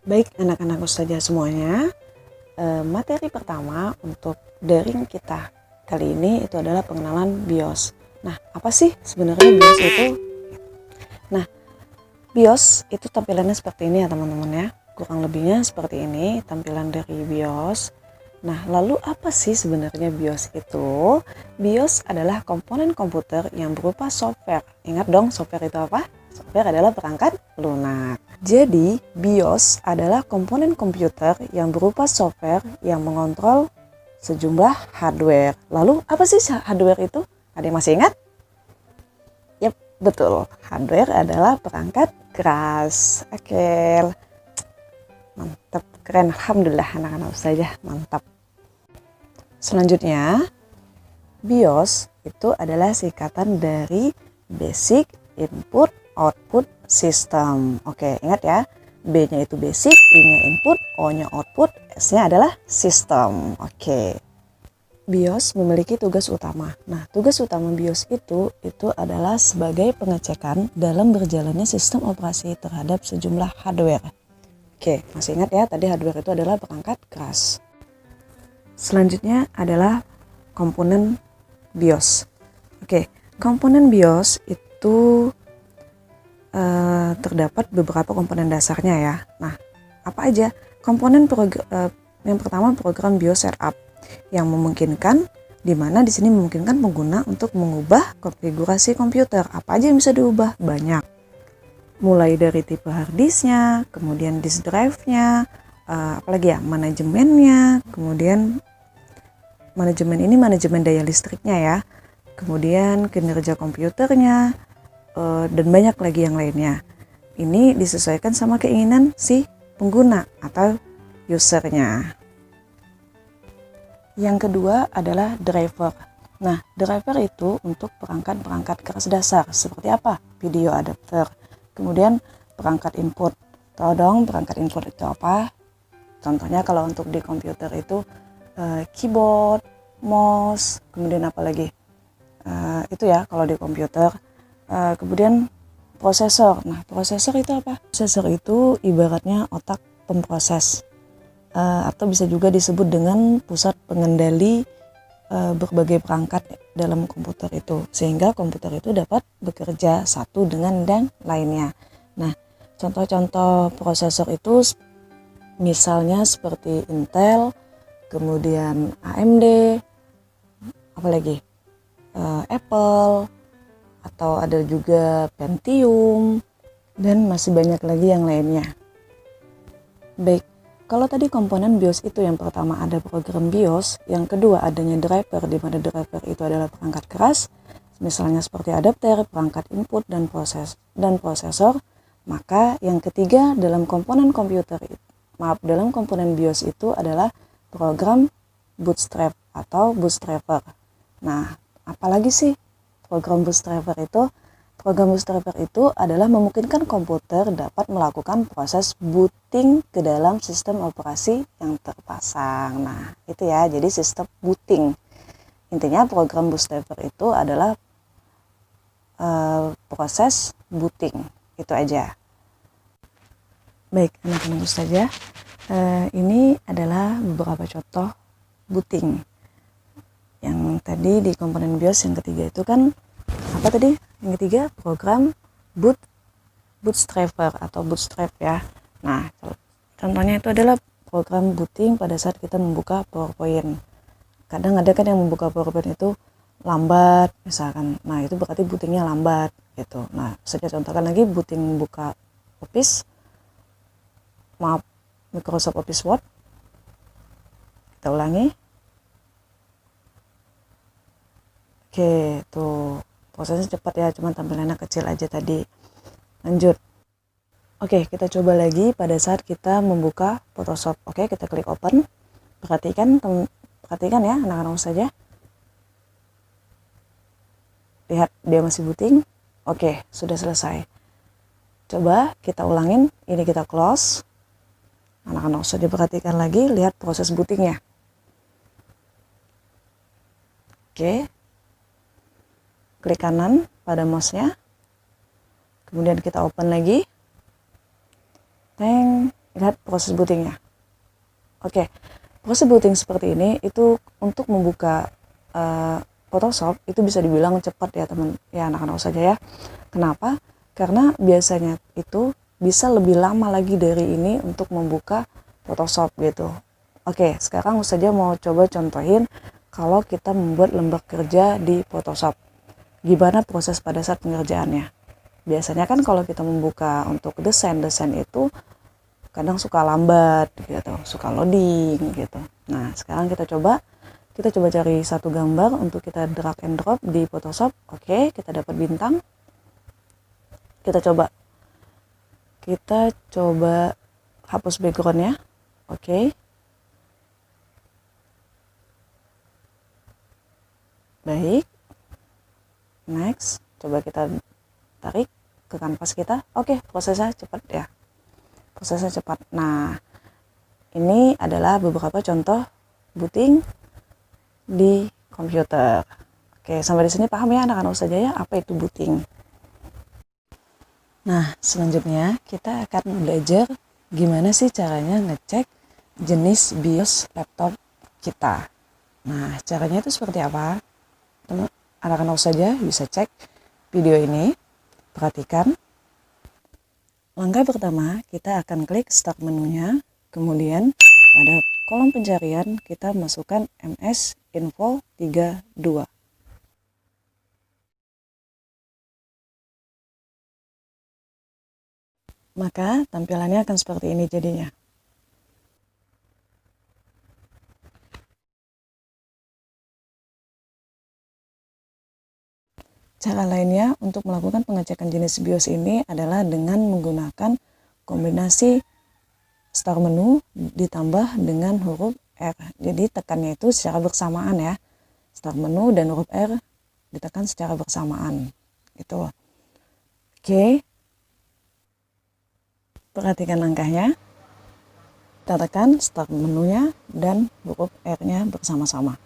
Baik anak-anak ustazah semuanya, materi pertama untuk daring kita kali ini itu adalah pengenalan BIOS. Nah, apa sih sebenarnya BIOS itu? Nah, BIOS itu tampilannya seperti ini ya teman-teman ya. Kurang lebihnya seperti ini tampilan dari BIOS. Nah, lalu apa sih sebenarnya BIOS itu? BIOS adalah komponen komputer yang berupa software. Ingat dong, software itu apa? Software adalah perangkat lunak. Jadi, BIOS adalah komponen komputer yang berupa software yang mengontrol sejumlah hardware. Lalu, apa sih hardware itu? Ada yang masih ingat? Yap, betul. Hardware adalah perangkat keras. Oke, mantap, keren. Alhamdulillah anak-anak ustazah, mantap. Selanjutnya, BIOS itu adalah singkatan dari Basic Input Output System. Oke, ingat ya. B-nya itu basic, I-nya input, O-nya output, S-nya adalah system. Oke. BIOS memiliki tugas utama. Nah, tugas utama BIOS itu adalah sebagai pengecekan dalam berjalannya sistem operasi terhadap sejumlah hardware. Oke, masih ingat ya, tadi hardware itu adalah perangkat keras. Selanjutnya adalah komponen BIOS. Oke, komponen BIOS itu terdapat beberapa komponen dasarnya ya. Nah, apa aja? Komponen yang pertama program BIOS setup yang memungkinkan, di mana di sini memungkinkan pengguna untuk mengubah konfigurasi komputer. Apa aja yang bisa diubah? Banyak. Mulai dari tipe hard disknya, kemudian disk drive-nya, apalagi ya, manajemennya, kemudian manajemen ini manajemen daya listriknya ya, kemudian kinerja komputernya, dan banyak lagi yang lainnya. Ini disesuaikan sama keinginan si pengguna atau usernya. Yang kedua adalah driver. Nah, driver itu untuk perangkat-perangkat keras dasar seperti apa? Video adapter. Kemudian perangkat input. Tahu dong perangkat input itu apa? Contohnya kalau untuk di komputer itu keyboard, mouse, kemudian apa lagi? Itu ya kalau di komputer. Kemudian prosesor. Nah, prosesor itu apa? Prosesor itu ibaratnya otak pemproses, atau bisa juga disebut dengan pusat pengendali berbagai perangkat dalam komputer itu, sehingga komputer itu dapat bekerja satu dengan dan lainnya. Nah, contoh-contoh prosesor itu misalnya seperti Intel, kemudian AMD, apalagi Apple, atau ada juga Pentium, dan masih banyak lagi yang lainnya. Baik, kalau tadi komponen BIOS itu yang pertama ada program BIOS, yang kedua adanya driver, di mana driver itu adalah perangkat keras, misalnya seperti adapter, perangkat input, dan prosesor. Maka yang ketiga dalam komponen dalam komponen BIOS itu adalah program bootstrap atau bootstrapper. Nah, apalagi sih program bootstrapper itu? Program bootstrapper itu adalah memungkinkan komputer dapat melakukan proses booting ke dalam sistem operasi yang terpasang. Nah, itu ya, jadi sistem booting. Intinya program bootstrapper itu adalah proses booting. Itu aja. Baik, anak-anak ustazah, ini adalah beberapa contoh booting. Yang tadi di komponen BIOS yang ketiga itu kan apa tadi? Yang ketiga program bootstrapper atau bootstrap ya. Nah, contohnya itu adalah program booting pada saat kita membuka PowerPoint. Kadang ada kan yang membuka PowerPoint itu lambat misalkan. Nah, itu berarti bootingnya lambat gitu. Nah, saya contohkan lagi booting buka Microsoft Office Word. Kita ulangi. Oke, tuh prosesnya cepat ya, cuman tampilannya kecil aja tadi. Lanjut. Oke, kita coba lagi pada saat kita membuka Photoshop. Oke, kita klik open. Perhatikan ya anak-anak saja. Lihat dia masih booting. Oke, sudah selesai. Coba kita ulangin. Ini kita close. Anak-anak saja perhatikan lagi, lihat proses bootingnya. Oke. Klik kanan pada mouse-nya, kemudian kita open lagi. Lihat proses bootingnya. Oke, proses booting seperti ini itu untuk membuka Photoshop itu bisa dibilang cepat ya teman, ya anak-anak saja ya. Kenapa? Karena biasanya itu bisa lebih lama lagi dari ini untuk membuka Photoshop gitu. Oke, sekarang saja mau coba contohin kalau kita membuat lembar kerja di Photoshop. Gimana proses pada saat pengerjaannya? Biasanya kan kalau kita membuka untuk desain itu kadang suka lambat gitu, suka loading gitu. Nah, sekarang kita coba cari satu gambar untuk kita drag and drop di Photoshop. Oke, kita dapat bintang. Kita coba hapus backgroundnya. Oke. Baik. Next, coba kita tarik ke kanvas kita. Oke, prosesnya cepat ya. Prosesnya cepat. Nah, ini adalah beberapa contoh booting di komputer. Oke, sampai di sini paham ya anak-anak saja ya apa itu booting. Nah, selanjutnya kita akan belajar gimana sih caranya ngecek jenis BIOS laptop kita. Nah, caranya itu seperti apa? Anak-anak saja bisa cek video ini. Perhatikan. Langkah pertama, kita akan klik start menunya. Kemudian pada kolom pencarian kita masukkan MS Info 32. Maka tampilannya akan seperti ini jadinya. Cara lainnya untuk melakukan pengecekan jenis BIOS ini adalah dengan menggunakan kombinasi start menu ditambah dengan huruf R. Jadi tekannya itu secara bersamaan ya. Start menu dan huruf R ditekan secara bersamaan. Gitu. Oke. Perhatikan langkahnya. Kita tekan start menunya dan huruf R-nya bersama-sama.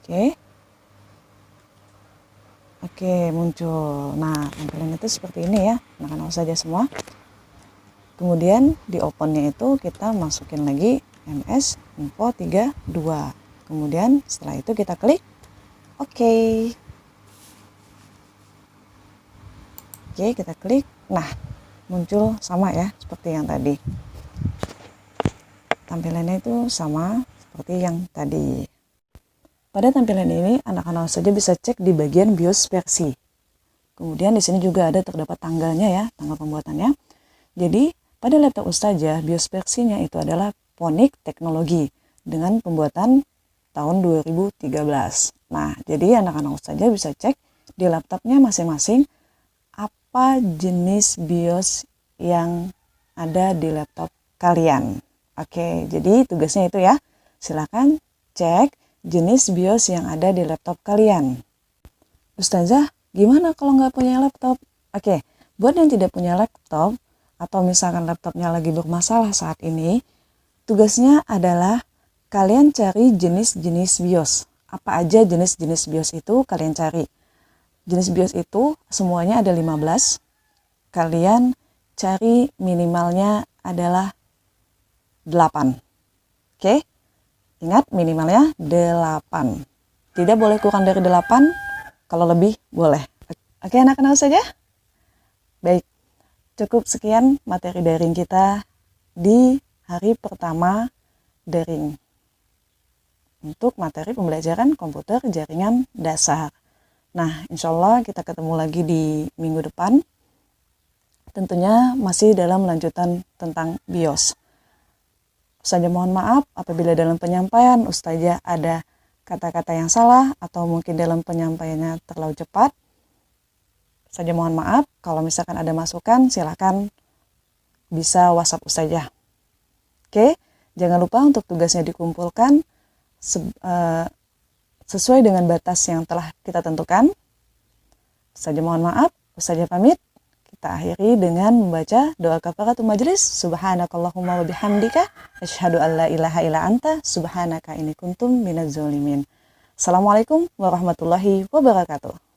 Oke. Oke, muncul. Nah, tampilan itu seperti ini ya. Anak-anak saja semua. Kemudian di opennya itu kita masukin lagi MS Info 32. Kemudian setelah itu kita klik OK. Oke, kita klik. Nah, muncul sama ya seperti yang tadi. Tampilannya itu sama seperti yang tadi. Pada tampilan ini anak-anak saja bisa cek di bagian BIOS versi. Kemudian di sini juga ada terdapat tanggalnya ya, tanggal pembuatannya. Jadi pada laptop Ustazah BIOS versinya itu adalah Phonik Teknologi dengan pembuatan tahun 2013. Nah, jadi anak-anak Ustazah bisa cek di laptopnya masing-masing apa jenis BIOS yang ada di laptop kalian. Oke, jadi tugasnya itu ya. Silakan cek jenis BIOS yang ada di laptop kalian. Ustazah, gimana kalau nggak punya laptop? Oke, buat yang tidak punya laptop atau misalkan laptopnya lagi bermasalah saat ini, tugasnya adalah kalian cari jenis-jenis BIOS. Apa aja jenis-jenis BIOS itu kalian cari. Jenis BIOS itu semuanya ada 15. Kalian cari minimalnya adalah 8. Oke? Ingat minimalnya 8. Tidak boleh kurang dari 8. Kalau lebih boleh. Oke anak-anak saja? Baik. Cukup sekian materi daring kita di hari pertama daring. Untuk materi pembelajaran komputer jaringan dasar. Nah, insya Allah kita ketemu lagi di minggu depan. Tentunya masih dalam lanjutan tentang BIOS. Ustazah mohon maaf apabila dalam penyampaian Ustazah ada kata-kata yang salah atau mungkin dalam penyampaiannya terlalu cepat. Ustazah mohon maaf. Kalau misalkan ada masukan silakan bisa WhatsApp Ustazah. Oke, jangan lupa untuk tugasnya dikumpulkan sesuai dengan batas yang telah kita tentukan. Ustazah mohon maaf. Ustazah pamit. Kita akhiri dengan membaca doa kafaratul majlis. Subhanakallahumma wa bihamdika asyhadu an la ilaha illa anta subhanaka inni kuntum minaz zalimin. Assalamualaikum warahmatullahi wabarakatuh.